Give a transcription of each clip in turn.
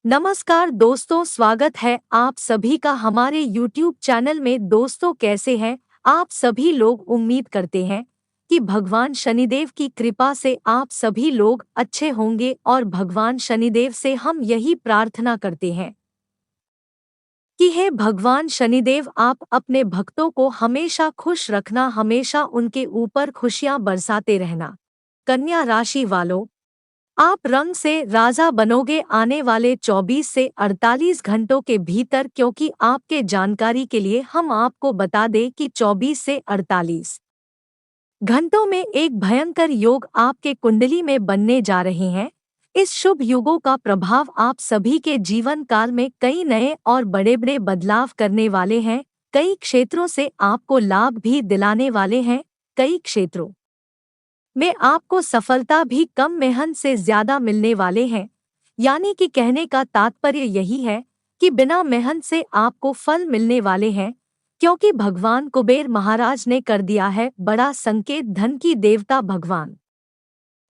नमस्कार दोस्तों, स्वागत है आप सभी का हमारे YouTube चैनल में। दोस्तों, कैसे हैं आप सभी लोग? उम्मीद करते हैं कि भगवान शनिदेव की कृपा से आप सभी लोग अच्छे होंगे और भगवान शनिदेव से हम यही प्रार्थना करते हैं कि हे भगवान शनिदेव, आप अपने भक्तों को हमेशा खुश रखना, हमेशा उनके ऊपर खुशियां बरसाते रहना। कन्या राशि वालों, आप रंग से राजा बनोगे आने वाले 24 से 48 घंटों के भीतर, क्योंकि आपके जानकारी के लिए हम आपको बता दें कि 24 से 48 घंटों में एक भयंकर योग आपके कुंडली में बनने जा रहे हैं। इस शुभ युगों का प्रभाव आप सभी के जीवन काल में कई नए और बड़े बड़े बदलाव करने वाले हैं। कई क्षेत्रों से आपको लाभ भी दिलाने वाले हैं। कई क्षेत्रों में आपको सफलता भी कम मेहनत से ज्यादा मिलने वाले हैं। यानी कि कहने का तात्पर्य यही है कि बिना मेहनत से आपको फल मिलने वाले हैं, क्योंकि भगवान कुबेर महाराज ने कर दिया है बड़ा संकेत। धन की देवता भगवान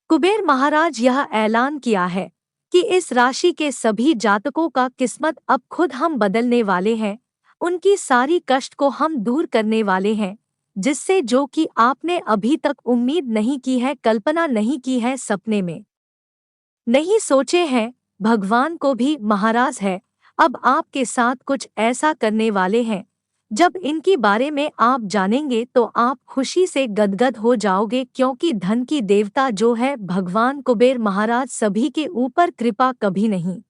कुबेर महाराज यह ऐलान किया है कि इस राशि के सभी जातकों का किस्मत अब खुद हम बदलने वाले हैं। उनकी सारी कष्ट को हम दूर करने वाले हैं, जिससे जो कि आपने अभी तक उम्मीद नहीं की है, कल्पना नहीं की है, सपने में नहीं सोचे हैं, भगवान को भी महाराज है अब आपके साथ कुछ ऐसा करने वाले हैं। जब इनकी बारे में आप जानेंगे तो आप खुशी से गदगद हो जाओगे, क्योंकि धन की देवता जो है भगवान कुबेर महाराज सभी के ऊपर कृपा कभी नहीं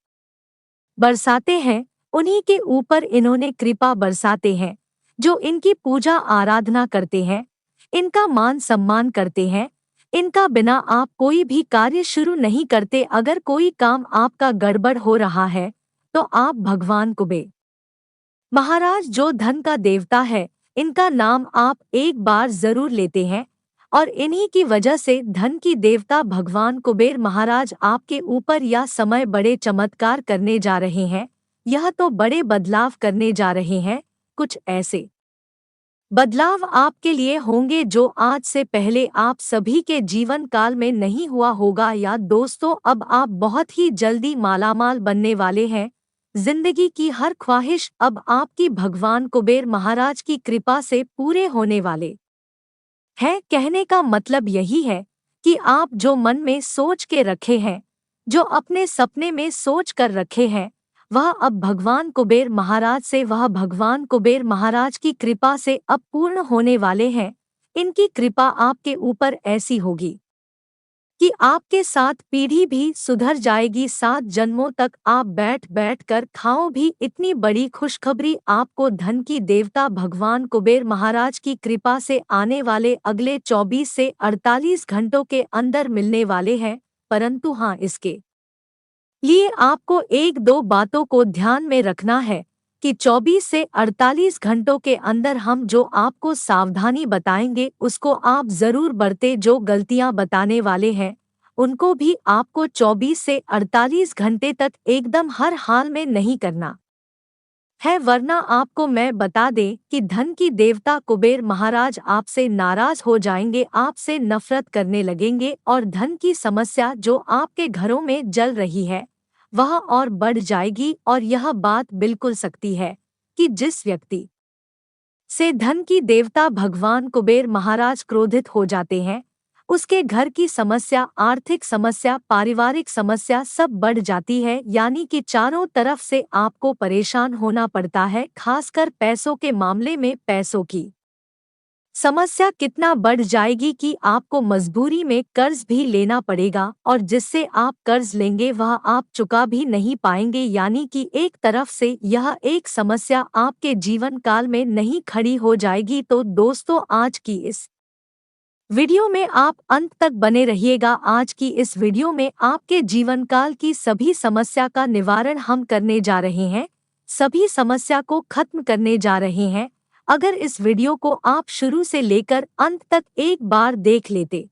बरसाते हैं, उन्हीं के ऊपर इन्होंने कृपा बरसाते हैं जो इनकी पूजा आराधना करते हैं, इनका मान सम्मान करते हैं। इनका बिना आप कोई भी कार्य शुरू नहीं करते। अगर कोई काम आपका गड़बड़ हो रहा है तो आप भगवान कुबेर महाराज जो धन का देवता है, इनका नाम आप एक बार जरूर लेते हैं, और इन्हीं की वजह से धन की देवता भगवान कुबेर महाराज आपके ऊपर यह समय बड़े चमत्कार करने जा रहे हैं। यह तो बड़े बदलाव करने जा रहे हैं। कुछ ऐसे बदलाव आपके लिए होंगे जो आज से पहले आप सभी के जीवन काल में नहीं हुआ होगा। या दोस्तों, अब आप बहुत ही जल्दी मालामाल बनने वाले हैं। जिंदगी की हर ख्वाहिश अब आपकी भगवान कुबेर महाराज की कृपा से पूरे होने वाले हैं। कहने का मतलब यही है कि आप जो मन में सोच के रखे हैं, जो अपने सपने में सोच कर रखे हैं, वह अब भगवान कुबेर महाराज से, वह भगवान कुबेर महाराज की कृपा से अब पूर्ण होने वाले हैं। इनकी कृपा आपके ऊपर ऐसी होगी कि आपके साथ पीढ़ी भी सुधर जाएगी। 7 जन्मों तक आप बैठ बैठ कर खाओ भी। इतनी बड़ी खुशखबरी आपको धन की देवता भगवान कुबेर महाराज की कृपा से आने वाले अगले 24 से 48 घंटों के अंदर मिलने वाले हैं। परंतु हाँ, इसके लिए आपको एक दो बातों को ध्यान में रखना है कि 24 से 48 घंटों के अंदर हम जो आपको सावधानी बताएंगे उसको आप जरूर बरते। जो गलतियां बताने वाले हैं उनको भी आपको 24 से 48 घंटे तक एकदम हर हाल में नहीं करना है, वरना आपको मैं बता दें कि धन की देवता कुबेर महाराज आपसे नाराज हो जाएंगे, आपसे नफरत करने लगेंगे, और धन की समस्या जो आपके घरों में जल रही है वह और बढ़ जाएगी। और यह बात बिल्कुल सकती है कि जिस व्यक्ति से धन की देवता भगवान कुबेर महाराज क्रोधित हो जाते हैं, उसके घर की समस्या, आर्थिक समस्या, पारिवारिक समस्या सब बढ़ जाती है। यानी कि चारों तरफ से आपको परेशान होना पड़ता है। खासकर पैसों के मामले में पैसों की समस्या कितना बढ़ जाएगी कि आपको मजबूरी में कर्ज भी लेना पड़ेगा, और जिससे आप कर्ज लेंगे वह आप चुका भी नहीं पाएंगे। यानी कि एक तरफ से यह एक समस्या आपके जीवन काल में नहीं खड़ी हो जाएगी। तो दोस्तों, आज की इस वीडियो में आप अंत तक बने रहिएगा। आज की इस वीडियो में आपके जीवन काल की सभी समस्या का निवारण हम करने जा रहे हैं, सभी समस्या को खत्म करने जा रहे हैं। अगर इस वीडियो को आप शुरू से लेकर अंत तक एक बार देख लेते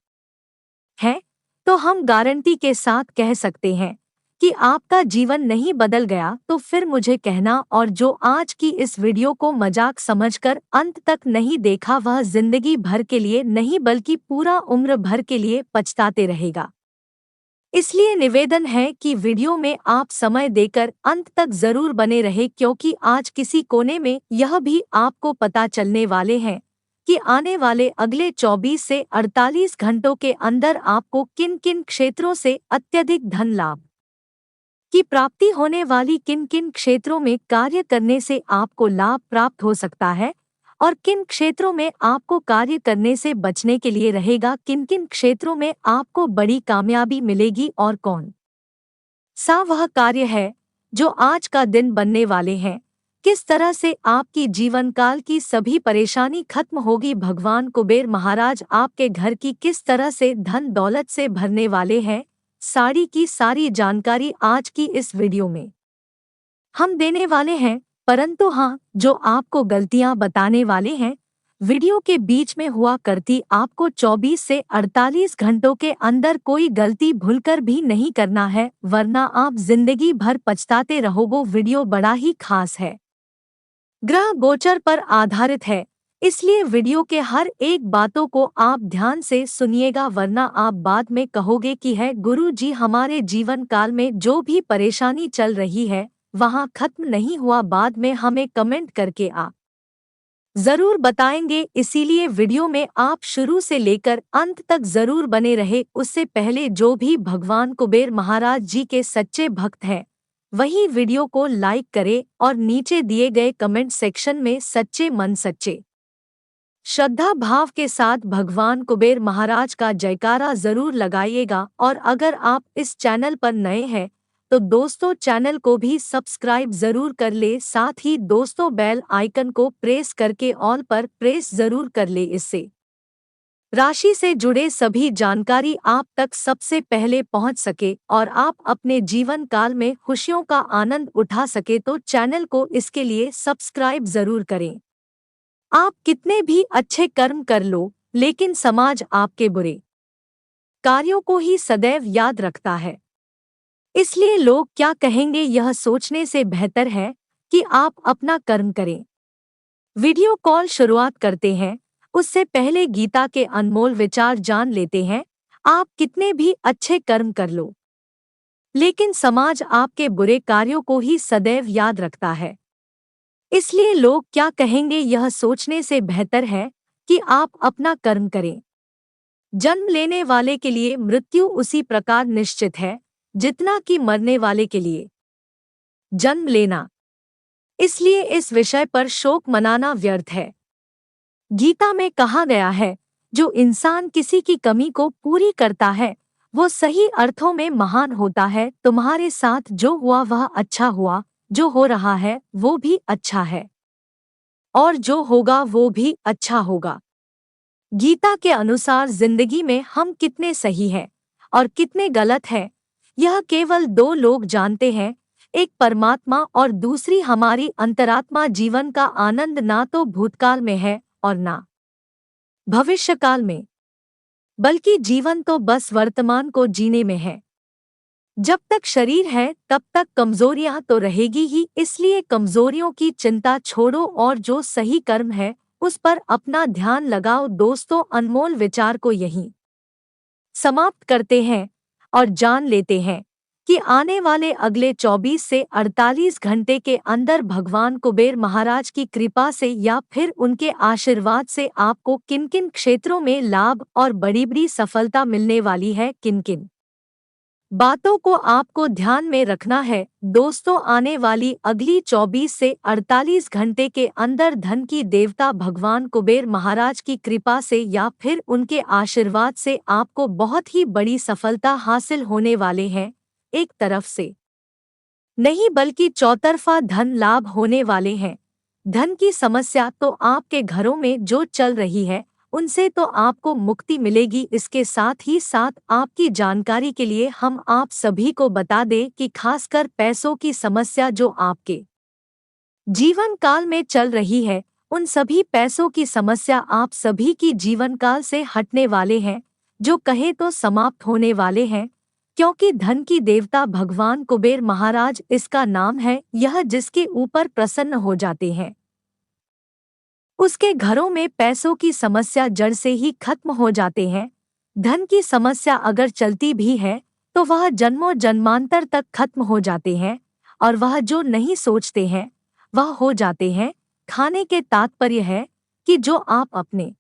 हैं तो हम गारंटी के साथ कह सकते हैं कि आपका जीवन नहीं बदल गया तो फिर मुझे कहना। और जो आज की इस वीडियो को मजाक समझकर अंत तक नहीं देखा वह जिंदगी भर के लिए नहीं बल्कि पूरा उम्र भर के लिए पछताते रहेगा। इसलिए निवेदन है कि वीडियो में आप समय देकर अंत तक जरूर बने रहे, क्योंकि आज किसी कोने में यह भी आपको पता चलने वाले हैं कि आने वाले अगले 24 से 48 घंटों के अंदर आपको किन किन क्षेत्रों से अत्यधिक धन लाभ की प्राप्ति होने वाली, किन किन क्षेत्रों में कार्य करने से आपको लाभ प्राप्त हो सकता है और किन क्षेत्रों में आपको कार्य करने से बचने के लिए रहेगा, किन किन क्षेत्रों में आपको बड़ी कामयाबी मिलेगी और कौन सा वह कार्य है जो आज का दिन बनने वाले हैं, किस तरह से आपकी जीवन काल की सभी परेशानी खत्म होगी, भगवान कुबेर महाराज आपके घर की किस तरह से धन दौलत से भरने वाले हैं, सारी की सारी जानकारी आज की इस वीडियो में हम देने वाले हैं। परंतु हाँ, जो आपको गलतियां बताने वाले हैं वीडियो के बीच में हुआ करती, आपको 24 से 48 घंटों के अंदर कोई गलती भूलकर भी नहीं करना है, वरना आप जिंदगी भर पछताते रहोगे। वीडियो बड़ा ही खास है, ग्रह गोचर पर आधारित है, इसलिए वीडियो के हर एक बातों को आप ध्यान से सुनिएगा, वरना आप बाद में कहोगे कि है गुरु जी, हमारे जीवन काल में जो भी परेशानी चल रही है वहाँ खत्म नहीं हुआ, बाद में हमें कमेंट करके आप जरूर बताएंगे। इसीलिए वीडियो में आप शुरू से लेकर अंत तक जरूर बने रहे। उससे पहले जो भी भगवान कुबेर महाराज जी के सच्चे भक्त हैं वही वीडियो को लाइक करे और नीचे दिए गए कमेंट सेक्शन में सच्चे मन सच्चे श्रद्धा भाव के साथ भगवान कुबेर महाराज का जयकारा जरूर लगाइएगा। और अगर आप इस चैनल पर नए हैं तो दोस्तों चैनल को भी सब्सक्राइब जरूर कर ले, साथ ही दोस्तों बेल आइकन को प्रेस करके ऑल पर प्रेस जरूर कर ले, इससे राशि से जुड़े सभी जानकारी आप तक सबसे पहले पहुंच सके और आप अपने जीवन काल में खुशियों का आनंद उठा सके। तो चैनल को इसके लिए सब्सक्राइब जरूर करें। आप कितने भी अच्छे कर्म कर लो, लेकिन समाज आपके बुरे कार्यों को ही सदैव याद रखता है, इसलिए लोग क्या कहेंगे यह सोचने से बेहतर है कि आप अपना कर्म करें। वीडियो कॉल शुरुआत करते हैं उससे पहले गीता के अनमोल विचार जान लेते हैं। आप कितने भी अच्छे कर्म कर लो, लेकिन समाज आपके बुरे कार्यों को ही सदैव याद रखता है, इसलिए लोग क्या कहेंगे यह सोचने से बेहतर है कि आप अपना कर्म करें। जन्म लेने वाले के लिए मृत्यु उसी प्रकार निश्चित है जितना कि मरने वाले के लिए जन्म लेना, इसलिए इस विषय पर शोक मनाना व्यर्थ है। गीता में कहा गया है, जो इंसान किसी की कमी को पूरी करता है वो सही अर्थों में महान होता है। तुम्हारे साथ जो हुआ वह अच्छा हुआ, जो हो रहा है वो भी अच्छा है और जो होगा वो भी अच्छा होगा। गीता के अनुसार जिंदगी में हम कितने सही हैं और कितने गलत हैं यह केवल दो लोग जानते हैं, एक परमात्मा और दूसरी हमारी अंतरात्मा। जीवन का आनंद ना तो भूतकाल में है और ना भविष्यकाल में, बल्कि जीवन तो बस वर्तमान को जीने में है। जब तक शरीर है तब तक कमजोरियां तो रहेगी ही, इसलिए कमजोरियों की चिंता छोड़ो और जो सही कर्म है उस पर अपना ध्यान लगाओ। दोस्तों अनमोल विचार को यहीं समाप्त करते हैं और जान लेते हैं कि आने वाले अगले 24 से 48 घंटे के अंदर भगवान कुबेर महाराज की कृपा से या फिर उनके आशीर्वाद से आपको किन किन क्षेत्रों में लाभ और बड़ी बड़ी सफलता मिलने वाली है, किन किन बातों को आपको ध्यान में रखना है। दोस्तों आने वाली अगली 24 से 48 घंटे के अंदर धन की देवता भगवान कुबेर महाराज की कृपा से या फिर उनके आशीर्वाद से आपको बहुत ही बड़ी सफलता हासिल होने वाले हैं। एक तरफ से नहीं बल्कि चौतरफा धन लाभ होने वाले हैं। धन की समस्या तो आपके घरों में जो चल रही है उनसे तो आपको मुक्ति मिलेगी। इसके साथ ही साथ आपकी जानकारी के लिए हम आप सभी को बता दें कि खासकर पैसों की समस्या जो आपके जीवन काल में चल रही है उन सभी पैसों की समस्या आप सभी की जीवन काल से हटने वाले हैं, जो कहे तो समाप्त होने वाले हैं, क्योंकि धन की देवता भगवान कुबेर महाराज इसका नाम है। यह जिसके ऊपर प्रसन्न हो जाते हैं उसके घरों में पैसों की समस्या जड़ से ही खत्म हो जाते हैं। धन की समस्या अगर चलती भी है तो वह जन्मों जन्मांतर तक खत्म हो जाते हैं, और वह जो नहीं सोचते हैं वह हो जाते हैं। खाने के तात्पर्य है कि जो आप अपने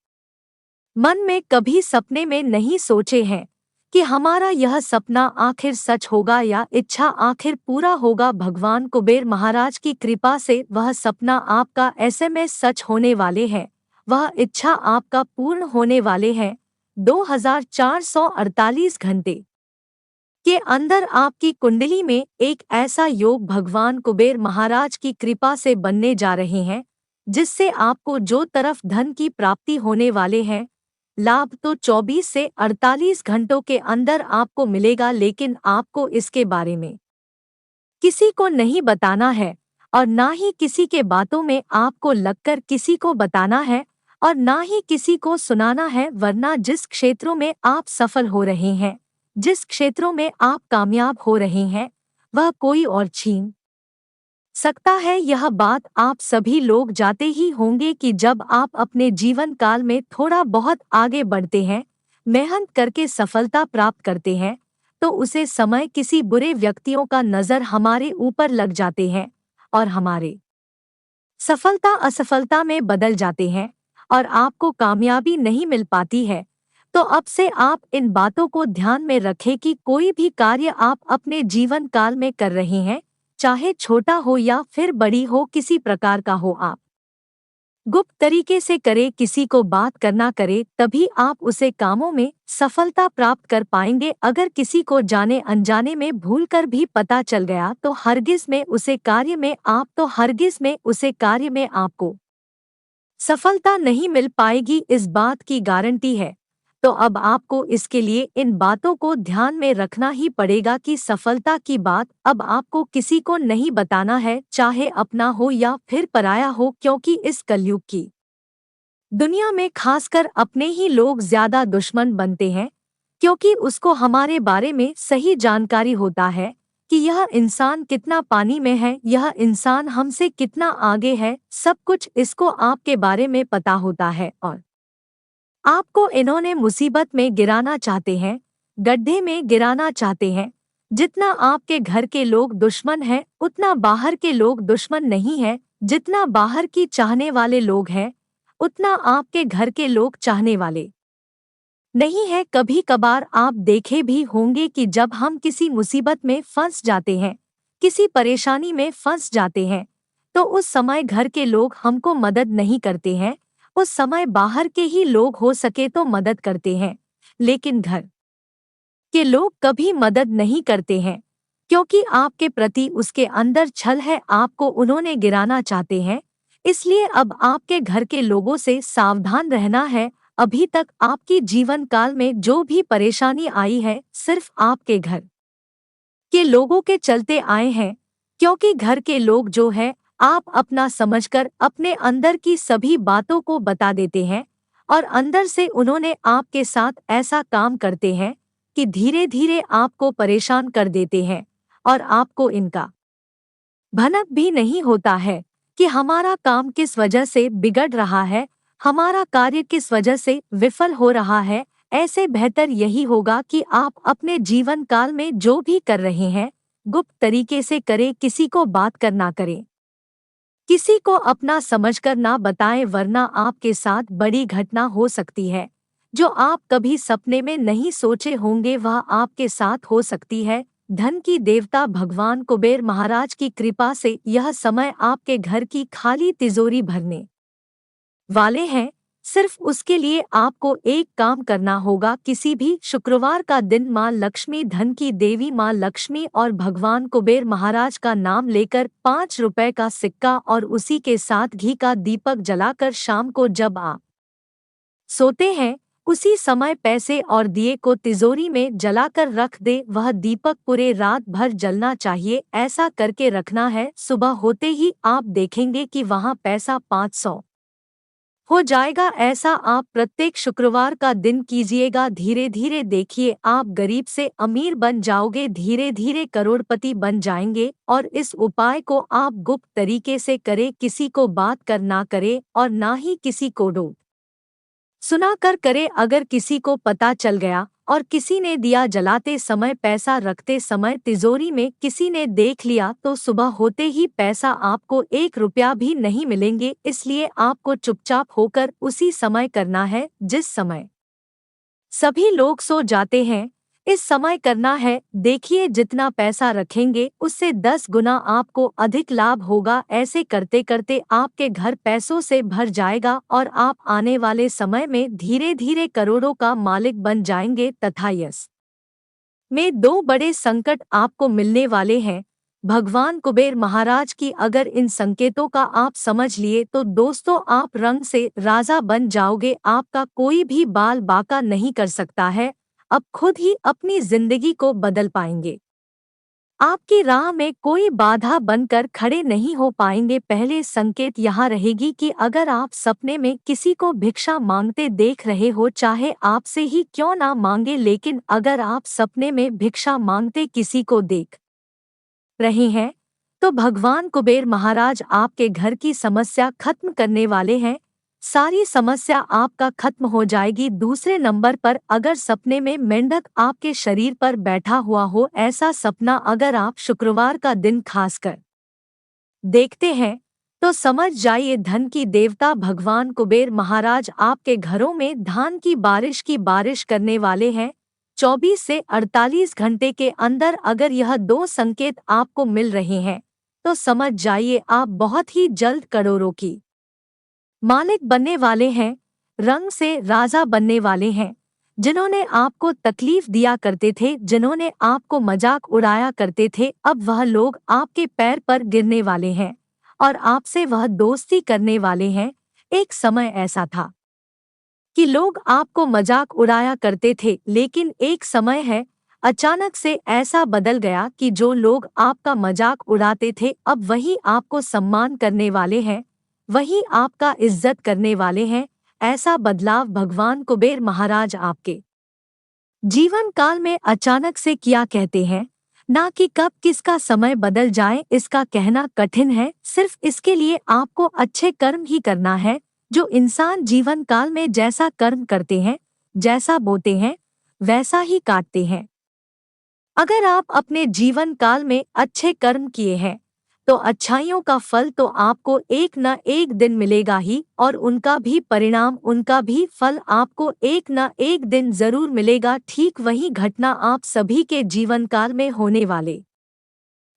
मन में कभी सपने में नहीं सोचे हैं कि हमारा यह सपना आखिर सच होगा या इच्छा आखिर पूरा होगा। भगवान कुबेर महाराज की कृपा से वह सपना आपका एसएमएस सच होने वाले हैं, वह इच्छा आपका पूर्ण होने वाले हैं। 2448 घंटे के अंदर आपकी कुंडली में एक ऐसा योग भगवान कुबेर महाराज की कृपा से बनने जा रहे हैं, जिससे आपको जो तरफ धन की प्राप्ति होने वाले हैं, लाभ तो 24 से 48 घंटों के अंदर आपको मिलेगा। लेकिन आपको इसके बारे में किसी को नहीं बताना है, और ना ही किसी के बातों में आपको लगकर किसी को बताना है, और ना ही किसी को सुनाना है। वरना जिस क्षेत्रों में आप सफल हो रहे हैं, जिस क्षेत्रों में आप कामयाब हो रहे हैं, वह कोई और छीन सकता है। यह बात आप सभी लोग जाते ही होंगे कि जब आप अपने जीवन काल में थोड़ा बहुत आगे बढ़ते हैं, मेहनत करके सफलता प्राप्त करते हैं, तो उसे समय किसी बुरे व्यक्तियों का नजर हमारे ऊपर लग जाते हैं, और हमारे सफलता असफलता में बदल जाते हैं, और आपको कामयाबी नहीं मिल पाती है। तो अब से आप इन बातों को ध्यान में रखें कि कोई भी कार्य आप अपने जीवन काल में कर रहे हैं, चाहे छोटा हो या फिर बड़ी हो, किसी प्रकार का हो, आप गुप्त तरीके से करे, किसी को बात करना करे, तभी आप उसे कामों में सफलता प्राप्त कर पाएंगे। अगर किसी को जाने अनजाने में भूलकर भी पता चल गया तो हरगिज में उसे कार्य में आपको सफलता नहीं मिल पाएगी, इस बात की गारंटी है। तो अब आपको इसके लिए इन बातों को ध्यान में रखना ही पड़ेगा कि सफलता की बात अब आपको किसी को नहीं बताना है, चाहे अपना हो या फिर पराया हो, क्योंकि इस कलयुग की दुनिया में खासकर अपने ही लोग ज्यादा दुश्मन बनते हैं, क्योंकि उसको हमारे बारे में सही जानकारी होता है कि यह इंसान कितना पानी में है, यह इंसान हमसे कितना आगे है। सब कुछ इसको आपके बारे में पता होता है, और आपको इन्होंने मुसीबत में गिराना चाहते हैं, गड्ढे में गिराना चाहते हैं। जितना आपके घर के लोग दुश्मन हैं, उतना बाहर के लोग दुश्मन नहीं हैं। जितना बाहर की चाहने वाले लोग हैं, उतना आपके घर के लोग चाहने वाले नहीं है। कभी कभार आप देखे भी होंगे कि जब हम किसी मुसीबत में फंस जाते हैं, किसी परेशानी में फंस जाते हैं, तो उस समय घर के लोग हमको मदद नहीं करते हैं, उस समय बाहर के ही लोग हो सके तो मदद करते हैं, लेकिन घर के लोग कभी मदद नहीं करते हैं, क्योंकि आपके प्रति उसके अंदर छल है, आपको उन्होंने गिराना चाहते हैं। इसलिए अब आपके घर के लोगों से सावधान रहना है। अभी तक आपकी जीवन काल में जो भी परेशानी आई है, सिर्फ आपके घर के लोगों के चलते आए हैं, क्योंकि घर के लोग जो है आप अपना समझकर अपने अंदर की सभी बातों को बता देते हैं, और अंदर से उन्होंने आपके साथ ऐसा काम करते हैं कि धीरे धीरे आपको परेशान कर देते हैं, और आपको इनका भनक भी नहीं होता है कि हमारा काम किस वजह से बिगड़ रहा है, हमारा कार्य किस वजह से विफल हो रहा है। ऐसे बेहतर यही होगा कि आप अपने जीवन काल में जो भी कर रहे हैं, गुप्त तरीके से करें, किसी को बात करना करें, किसी को अपना समझकर ना बताएं, वरना आपके साथ बड़ी घटना हो सकती है जो आप कभी सपने में नहीं सोचे होंगे, वह आपके साथ हो सकती है। धन की देवता भगवान कुबेर महाराज की कृपा से यह समय आपके घर की खाली तिजोरी भरने वाले हैं। सिर्फ उसके लिए आपको एक काम करना होगा, किसी भी शुक्रवार का दिन माँ लक्ष्मी, धन की देवी माँ लक्ष्मी और भगवान कुबेर महाराज का नाम लेकर 5 रुपए का सिक्का और उसी के साथ घी का दीपक जलाकर शाम को जब आप सोते हैं, उसी समय पैसे और दिए को तिजोरी में जलाकर रख दे। वह दीपक पूरे रात भर जलना चाहिए, ऐसा करके रखना है। सुबह होते ही आप देखेंगे कि वहाँ पैसा 500 हो जाएगा। ऐसा आप प्रत्येक शुक्रवार का दिन कीजिएगा। धीरे धीरे देखिए आप गरीब से अमीर बन जाओगे, धीरे धीरे करोड़पति बन जाएंगे। और इस उपाय को आप गुप्त तरीके से करें, किसी को बात कर ना करें और ना ही किसी को डो सुना कर करे। अगर किसी को पता चल गया और किसी ने दिया जलाते समय, पैसा रखते समय तिजोरी में किसी ने देख लिया तो सुबह होते ही पैसा आपको 1 रुपया भी नहीं मिलेंगे। इसलिए आपको चुपचाप होकर उसी समय करना है जिस समय सभी लोग सो जाते हैं। इस समय करना है। देखिए, जितना पैसा रखेंगे उससे 10 गुना आपको अधिक लाभ होगा। ऐसे करते करते आपके घर पैसों से भर जाएगा और आप आने वाले समय में धीरे धीरे करोड़ों का मालिक बन जाएंगे। तथा यस में 2 बड़े संकट आपको मिलने वाले हैं भगवान कुबेर महाराज की। अगर इन संकेतों का आप समझ लिए तो दोस्तों, आप रंग से राजा बन जाओगे। आपका कोई भी बाल बाका नहीं कर सकता है। अब खुद ही अपनी जिंदगी को बदल पाएंगे। आपकी राह में कोई बाधा बनकर खड़े नहीं हो पाएंगे। पहले संकेत यहाँ रहेगी कि अगर आप सपने में किसी को भिक्षा मांगते देख रहे हो, चाहे आपसे ही क्यों ना मांगे, लेकिन अगर आप सपने में भिक्षा मांगते किसी को देख रहे हैं तो भगवान कुबेर महाराज आपके घर की समस्या खत्म करने वाले हैं। सारी समस्या आपका खत्म हो जाएगी। दूसरे नंबर पर, अगर सपने में मेंढक आपके शरीर पर बैठा हुआ हो, ऐसा सपना अगर आप शुक्रवार का दिन खासकर देखते हैं तो समझ जाइए धन की देवता भगवान कुबेर महाराज आपके घरों में धान की बारिश करने वाले हैं। 24 से 48 घंटे के अंदर अगर यह 2 संकेत आपको मिल रहे हैं तो समझ जाइए आप बहुत ही जल्द करोड़ों की मालिक बनने वाले हैं। रंग से राजा बनने वाले हैं। जिन्होंने आपको तकलीफ दिया करते थे, जिन्होंने आपको मजाक उड़ाया करते थे, अब वह लोग आपके पैर पर गिरने वाले हैं और आपसे वह दोस्ती करने वाले हैं। एक समय ऐसा था कि लोग आपको मजाक उड़ाया करते थे, लेकिन एक समय है अचानक से ऐसा बदल गया कि जो लोग आपका मजाक उड़ाते थे अब वही आपको सम्मान करने वाले हैं, वही आपका इज्जत करने वाले हैं। ऐसा बदलाव भगवान कुबेर महाराज आपके जीवन काल में अचानक से किया कहते हैं। ना कि कब किसका समय बदल जाए इसका कहना कठिन है। सिर्फ इसके लिए आपको अच्छे कर्म ही करना है। जो इंसान जीवन काल में जैसा कर्म करते हैं, जैसा बोते हैं, वैसा ही काटते हैं। अगर आप अपने जीवन काल में अच्छे कर्म किए हैं तो अच्छाइयों का फल तो आपको एक न एक दिन मिलेगा ही, और उनका भी परिणाम, उनका भी फल आपको एक न एक दिन जरूर मिलेगा। ठीक वही घटना आप सभी के जीवन काल में होने वाले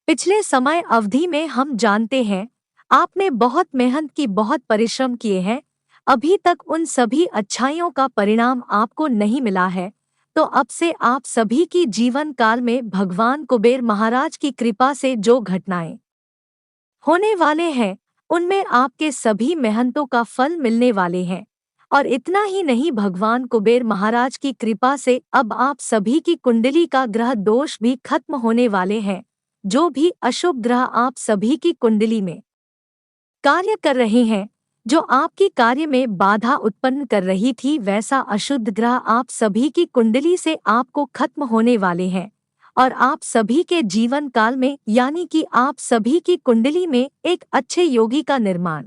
पिछले समय अवधि में हम जानते हैं। आपने बहुत मेहनत की, बहुत परिश्रम किए हैं, अभी तक उन सभी अच्छाइयों का परिणाम आपको नहीं मिला है। तो अब से आप सभी की जीवन काल में भगवान कुबेर महाराज की कृपा से जो घटनाएं होने वाले हैं उनमें आपके सभी मेहनतों का फल मिलने वाले हैं। और इतना ही नहीं, भगवान कुबेर महाराज की कृपा से अब आप सभी की कुंडली का ग्रह दोष भी खत्म होने वाले हैं। जो भी अशुभ ग्रह आप सभी की कुंडली में कार्य कर रहे हैं, जो आपकी कार्य में बाधा उत्पन्न कर रही थी, वैसा अशुद्ध ग्रह आप सभी की कुंडली से आपको खत्म होने वाले हैं। और आप सभी के जीवन काल में, यानी कि आप सभी की कुंडली में एक अच्छे योगी का निर्माण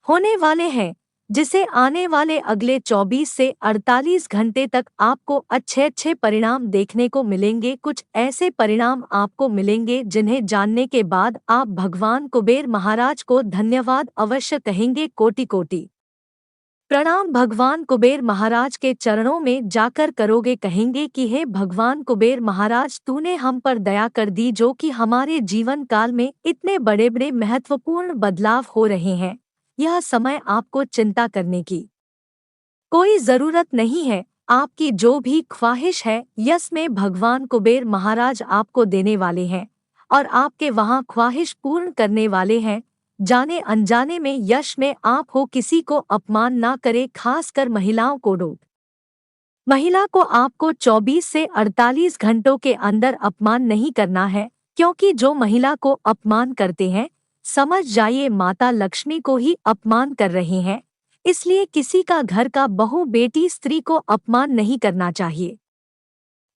होने वाले हैं, जिसे आने वाले अगले 24 से 48 घंटे तक आपको अच्छे अच्छे परिणाम देखने को मिलेंगे। कुछ ऐसे परिणाम आपको मिलेंगे जिन्हें जानने के बाद आप भगवान कुबेर महाराज को धन्यवाद अवश्य कहेंगे। कोटि कोटि प्रणाम भगवान कुबेर महाराज के चरणों में जाकर करोगे, कहेंगे कि हे भगवान कुबेर महाराज, तूने हम पर दया कर दी, जो कि हमारे जीवन काल में इतने बड़े बड़े महत्वपूर्ण बदलाव हो रहे हैं। यह समय आपको चिंता करने की कोई जरूरत नहीं है। आपकी जो भी ख्वाहिश है यस में भगवान कुबेर महाराज आपको देने वाले हैं और आपके वहां ख्वाहिश पूर्ण करने वाले हैं। जाने अनजाने में यश में आप हो, किसी को अपमान ना करे, खासकर महिलाओं को रोक। महिला को आपको 24 से 48 घंटों के अंदर अपमान नहीं करना है, क्योंकि जो महिला को अपमान करते हैं समझ जाइए माता लक्ष्मी को ही अपमान कर रहे हैं। इसलिए किसी का घर का बहू, बेटी, स्त्री को अपमान नहीं करना चाहिए।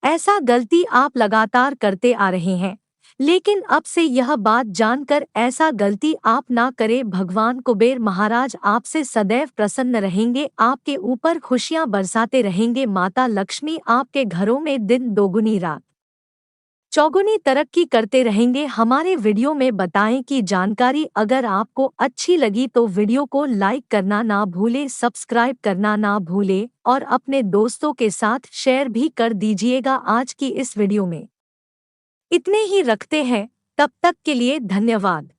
ऐसा गलती आप लगातार करते आ रहे हैं। लेकिन अब से यह बात जानकर ऐसा गलती आप ना करें। भगवान कुबेर महाराज आपसे सदैव प्रसन्न रहेंगे, आपके ऊपर खुशियां बरसाते रहेंगे। माता लक्ष्मी आपके घरों में दिन दोगुनी रात चौगुनी तरक्की करते रहेंगे। हमारे वीडियो में बताएं कि जानकारी अगर आपको अच्छी लगी तो वीडियो को लाइक करना ना भूलें, सब्सक्राइब करना ना भूलें और अपने दोस्तों के साथ शेयर भी कर दीजिएगा। आज की इस वीडियो में इतने ही रखते हैं, तब तक के लिए धन्यवाद।